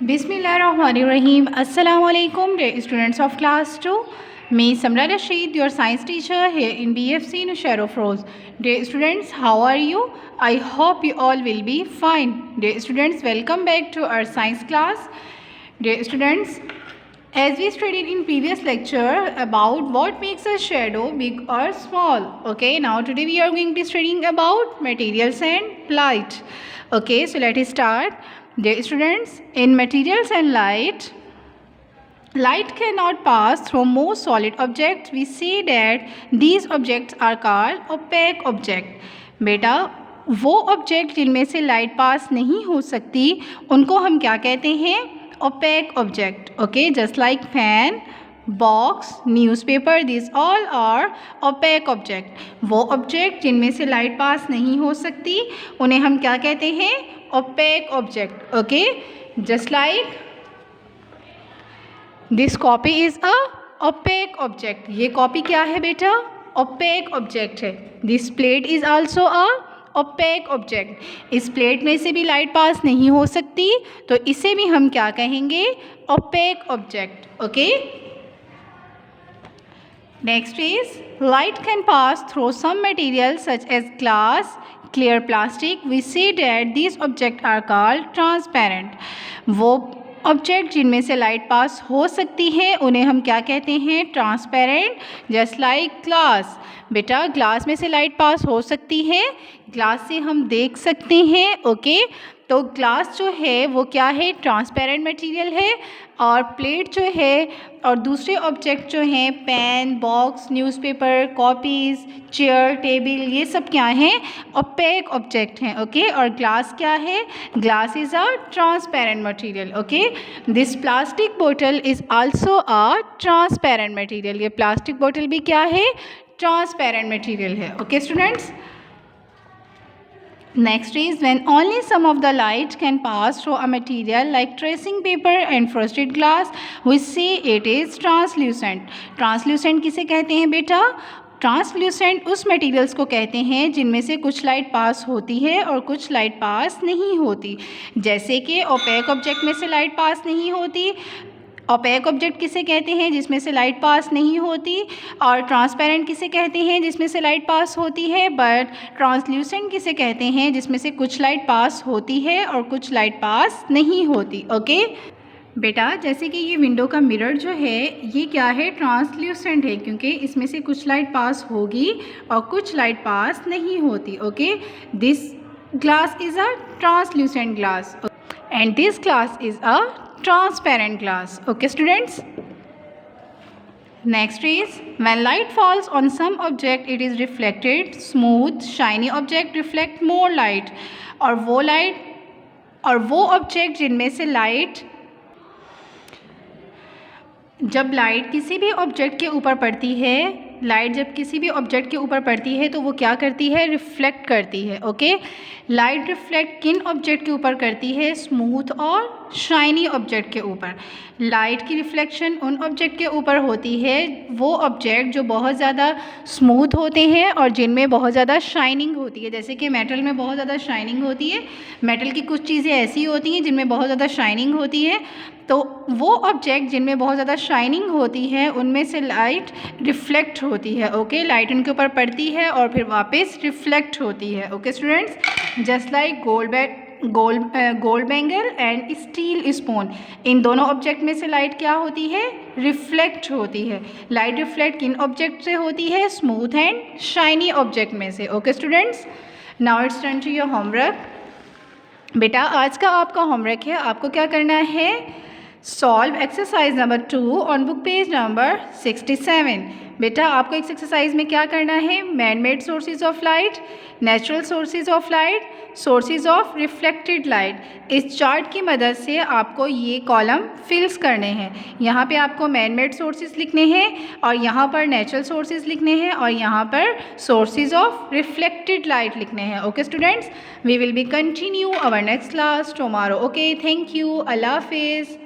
Bismillahirrahmanirrahim. Assalamu alaikum, dear students of class 2. Me, Samra Rashid, your science teacher here in BFC Nushair of Rose. Dear students, how are you? I hope you all will be fine. Dear students, welcome back to our science class. Dear students, as we studied in previous lecture about what makes a shadow big or small. Okay, now today we are going to be studying about materials and light. Okay, so let us start. Dear students, in materials and light cannot pass through most solid objects. We say that these objects are called opaque object. बेटा वो object जिनमें से light pass नहीं हो सकती उनको हम क्या कहते हैं? opaque object. Okay, just like fan, box, newspaper, these all are opaque object. वो object जिनमें से लाइट पास नहीं हो सकती उन्हें हम क्या कहते हैं? opaque object. Okay, just like this copy is a opaque object. ये कॉपी क्या है बेटा? opaque object है. This plate is also a opaque object. इस प्लेट में से भी लाइट पास नहीं हो सकती तो इसे भी हम क्या कहेंगे? opaque object. Okay, next is light can pass through some materials such as glass, clear plastic. We say that these objects are called transparent. वो ऑब्जेक्ट जिनमें से लाइट पास हो सकती है उन्हें हम क्या कहते हैं? ट्रांसपेरेंट. Just like glass. बेटा ग्लास में से लाइट पास हो सकती है, ग्लास से हम देख सकते हैं. ओके, तो ग्लास जो है वो क्या है? ट्रांसपेरेंट मटेरियल है. और प्लेट जो है और दूसरे ऑब्जेक्ट जो हैं pen, box, newspaper, copies, chair, table, ये सब क्या हैं? ओपेक ऑब्जेक्ट हैं. ओके, और ग्लास क्या है? Glass is a transparent material. Okay, this plastic बोतल is also a transparent material. ये प्लास्टिक बोतल भी क्या है? ट्रांसपेरेंट मटेरियल है. Okay students, next is when only some of the light can pass through a material like tracing paper and frosted glass, we say it is translucent. translucent किसे कहते हैं बेटा? ट्रांसल्यूसेंट उस मटेरियल्स को कहते हैं जिनमें से कुछ लाइट पास होती है और कुछ लाइट पास नहीं होती. जैसे कि ओपेक ऑब्जेक्ट में से लाइट पास नहीं होती. ओपेक ऑब्जेक्ट किसे कहते हैं? जिसमें से लाइट पास नहीं होती. और ट्रांसपेरेंट किसे कहते हैं? जिसमें से लाइट पास होती है. बट ट्रांसल्यूसेंट किसे कहते हैं? जिसमें से कुछ लाइट पास होती है और कुछ लाइट पास नहीं होती. ओके बेटा, जैसे कि ये विंडो का मिरर जो है ये क्या है? ट्रांसल्यूसेंट है क्योंकि इसमें से कुछ लाइट पास होगी और कुछ लाइट पास नहीं होती. Okay, this glass is a translucent glass and this glass is a transparent glass. Okay students, next is when light falls on some object it is reflected. Smooth shiny object reflect more light. और वो object जिनमें से light, जब light किसी भी object के ऊपर पड़ती है, लाइट जब किसी भी ऑब्जेक्ट के ऊपर पड़ती है तो वो क्या करती है? रिफ्लेक्ट करती है. ओके, लाइट रिफ्लेक्ट किन ऑब्जेक्ट के ऊपर करती है? स्मूथ और शाइनी ऑब्जेक्ट के ऊपर. लाइट की रिफ्लेक्शन उन ऑब्जेक्ट के ऊपर होती है, वो ऑब्जेक्ट जो बहुत ज़्यादा स्मूथ होते हैं और जिनमें बहुत ज़्यादा शाइनिंग होती है. जैसे कि मेटल में बहुत ज़्यादा शाइनिंग होती है. मेटल की कुछ चीज़ें ऐसी होती हैं जिनमें बहुत ज़्यादा शाइनिंग होती है. तो वो ऑब्जेक्ट जिनमें बहुत ज़्यादा शाइनिंग होती है उनमें से लाइट रिफ्लेक्ट होती है. ओके, लाइट उनके ऊपर पड़ती है और फिर वापस रिफ्लेक्ट होती है. Okay students, just like gold bangle and steel spoon, इन दोनों ऑब्जेक्ट में से लाइट क्या होती है? रिफ्लेक्ट होती है. लाइट रिफ्लेक्ट किन ऑब्जेक्ट से होती है? स्मूथ एंड शाइनी ऑब्जेक्ट में से. Okay students, now it's turn to your homework. बेटा आज का आपका होमवर्क है, आपको क्या करना है? Solve exercise number 2 on book page number 67. बेटा आपको इस एक्सरसाइज में क्या करना है? Man made sources of light, natural sources of light, sources of reflected light. इस चार्ट की मदद से आपको ये कॉलम फिल्स करने हैं. यहाँ पे आपको मैन मेड सोर्सेज लिखने हैं और यहाँ पर नेचुरल सोर्सेज लिखने हैं और यहाँ पर सोर्सेज ऑफ रिफ्लेक्टेड लाइट लिखने हैं. Okay students, we will be continue our next class tomorrow. Okay, thank you, अल्लाह हाफिज़.